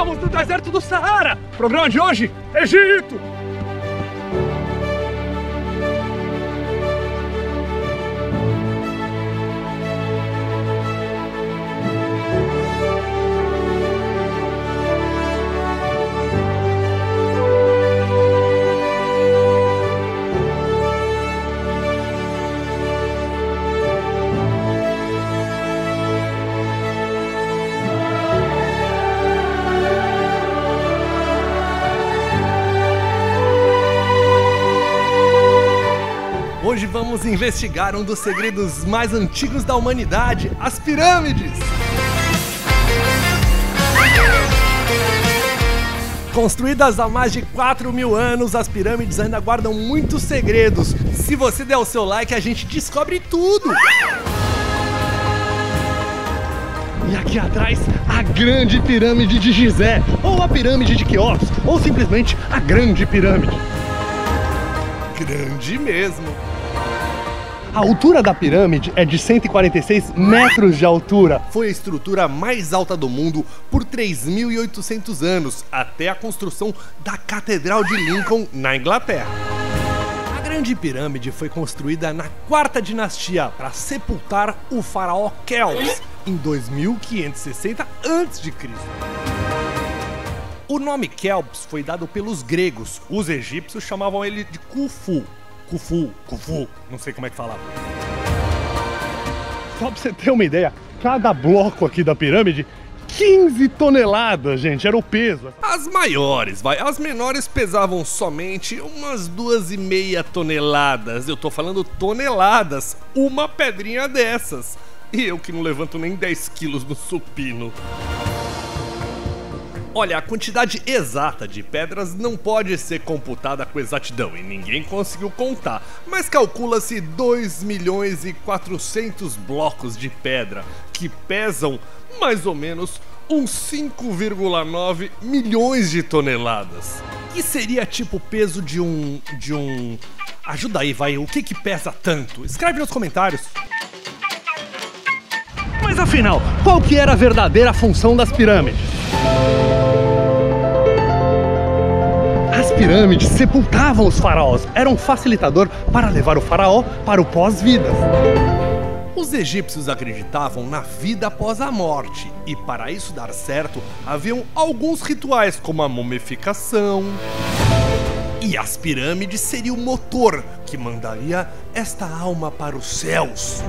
Estamos no deserto do Saara. Programa de hoje, Egito. Hoje vamos investigar um dos segredos mais antigos da humanidade, as pirâmides! Construídas há mais de 4.000 anos, as pirâmides ainda guardam muitos segredos. Se você der o seu like, a gente descobre tudo! E aqui atrás, a Grande Pirâmide de Gizé, ou a Pirâmide de Quéops, ou simplesmente a Grande Pirâmide. Grande mesmo! A altura da pirâmide é de 146 metros de altura. Foi a estrutura mais alta do mundo por 3.800 anos, até a construção da Catedral de Lincoln, na Inglaterra. A Grande Pirâmide foi construída na quarta dinastia para sepultar o faraó Quéops em 2560 a.C. O nome Quéops foi dado pelos gregos. Os egípcios chamavam ele de Khufu. Khufu, não sei como é que falava. Só pra você ter uma ideia, cada bloco aqui da pirâmide, 15 toneladas, gente, era o peso. As maiores, as menores pesavam somente umas 2,5 toneladas. Eu tô falando toneladas, uma pedrinha dessas. E eu que não levanto nem 10 quilos no supino. Olha, a quantidade exata de pedras não pode ser computada com exatidão e ninguém conseguiu contar, mas calcula-se 2.400.000 blocos de pedra, que pesam mais ou menos uns 5,9 milhões de toneladas. Que seria tipo o peso de um... Ajuda aí, vai, o que pesa tanto? Escreve nos comentários. Mas afinal, qual que era a verdadeira função das pirâmides? As pirâmides sepultavam os faraós, eram um facilitador para levar o faraó para o pós-vida. Os egípcios acreditavam na vida após a morte, e para isso dar certo, haviam alguns rituais como a mumificação. E as pirâmides seriam o motor que mandaria esta alma para os céus.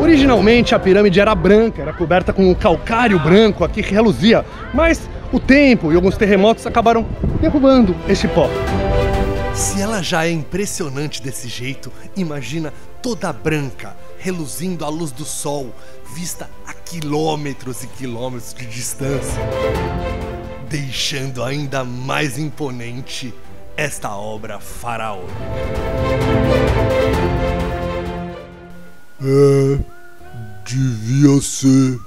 Originalmente a pirâmide era branca, era coberta com um calcário branco aqui que reluzia, mas o tempo e alguns terremotos acabaram derrubando este pó. Se ela já é impressionante desse jeito, imagina toda branca, reluzindo à luz do sol, vista a quilômetros e quilômetros de distância, deixando ainda mais imponente esta obra faraônica. Devia ser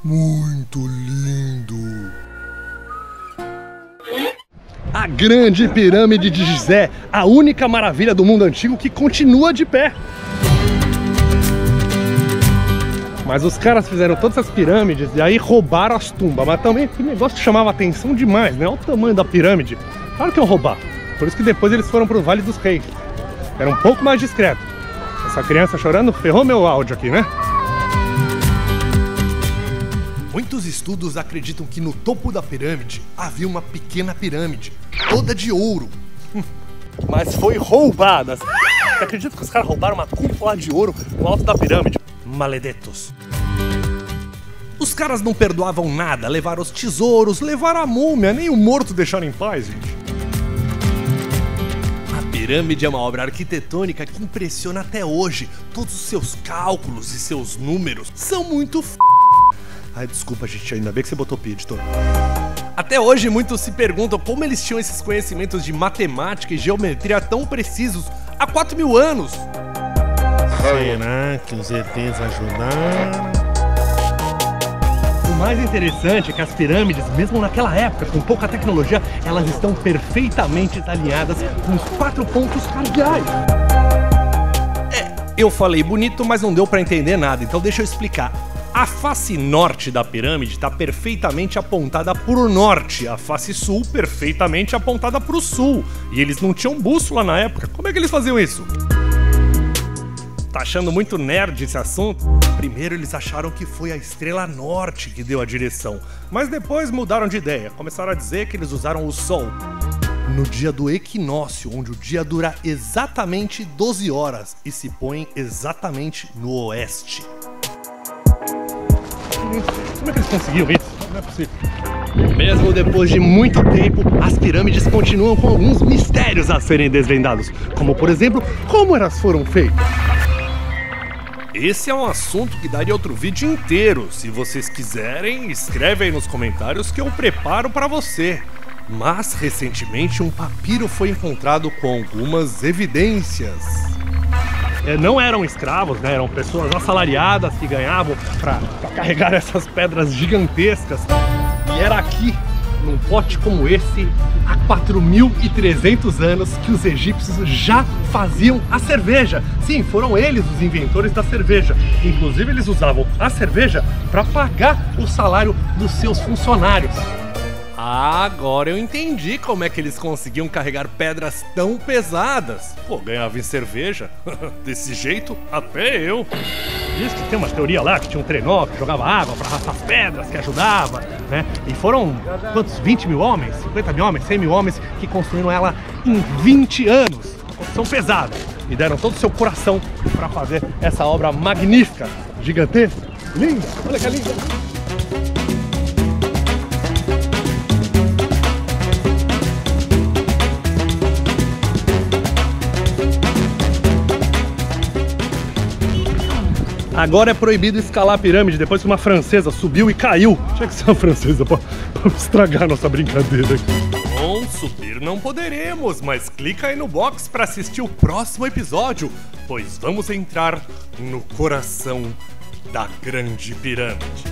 muito lindo. A Grande Pirâmide de Gizé, a única maravilha do mundo antigo que continua de pé. Mas os caras fizeram todas essas pirâmides e aí roubaram as tumbas. Mas também esse negócio chamava atenção demais, né? Olha o tamanho da pirâmide. Claro que iam roubar. Por isso que depois eles foram pro Vale dos Reis. Era um pouco mais discreto. Essa criança chorando ferrou meu áudio aqui, né? Muitos estudos acreditam que no topo da pirâmide havia uma pequena pirâmide, toda de ouro. Mas foi roubada. Você acredita que os caras roubaram uma cúpula de ouro no alto da pirâmide? Maledetos. Os caras não perdoavam nada, levaram os tesouros, levaram a múmia, nem o morto deixaram em paz, gente. A pirâmide é uma obra arquitetônica que impressiona até hoje. Todos os seus cálculos e seus números são muito Ai, desculpa, gente, ainda bem que você botou pi, editor. Até hoje, muitos se perguntam como eles tinham esses conhecimentos de matemática e geometria tão precisos há 4.000 anos. Será que os ETs ajudaram? O mais interessante é que as pirâmides, mesmo naquela época, com pouca tecnologia, elas estão perfeitamente alinhadas com os 4 pontos cardeais. Eu falei bonito, mas não deu pra entender nada, então deixa eu explicar. A face norte da pirâmide está perfeitamente apontada pro norte, a face sul perfeitamente apontada pro sul. E eles não tinham bússola na época, como é que eles faziam isso? Tá achando muito nerd esse assunto? Primeiro eles acharam que foi a estrela norte que deu a direção, mas depois mudaram de ideia, começaram a dizer que eles usaram o sol. No dia do equinócio, onde o dia dura exatamente 12 horas e se põe exatamente no oeste. Como é que eles conseguiam isso? Não é possível. Mesmo depois de muito tempo, as pirâmides continuam com alguns mistérios a serem desvendados, como por exemplo, como elas foram feitas. Esse é um assunto que daria outro vídeo inteiro. Se vocês quiserem, escreve aí nos comentários que eu preparo para você. Mas recentemente um papiro foi encontrado com algumas evidências. Não eram escravos, né? Eram pessoas assalariadas que ganhavam para carregar essas pedras gigantescas. E era aqui, num pote como esse, há 4.300 anos que os egípcios já faziam a cerveja. Sim, foram eles os inventores da cerveja. Inclusive eles usavam a cerveja para pagar o salário dos seus funcionários. Agora eu entendi como é que eles conseguiam carregar pedras tão pesadas. Pô, ganhava em cerveja. Desse jeito, até eu. Diz que tem uma teoria lá que tinha um trenó que jogava água para arrastar as pedras, que ajudava, né? E foram, quantos? 20 mil homens? 50 mil homens? 100 mil homens que construíram ela em 20 anos. São pesados. E deram todo o seu coração para fazer essa obra magnífica, gigantesca, linda. Olha que linda. Agora é proibido escalar a pirâmide depois que uma francesa subiu e caiu. Tinha que ser uma francesa pra estragar a nossa brincadeira aqui. Bom, subir não poderemos, mas clica aí no box para assistir o próximo episódio, pois vamos entrar no coração da Grande Pirâmide.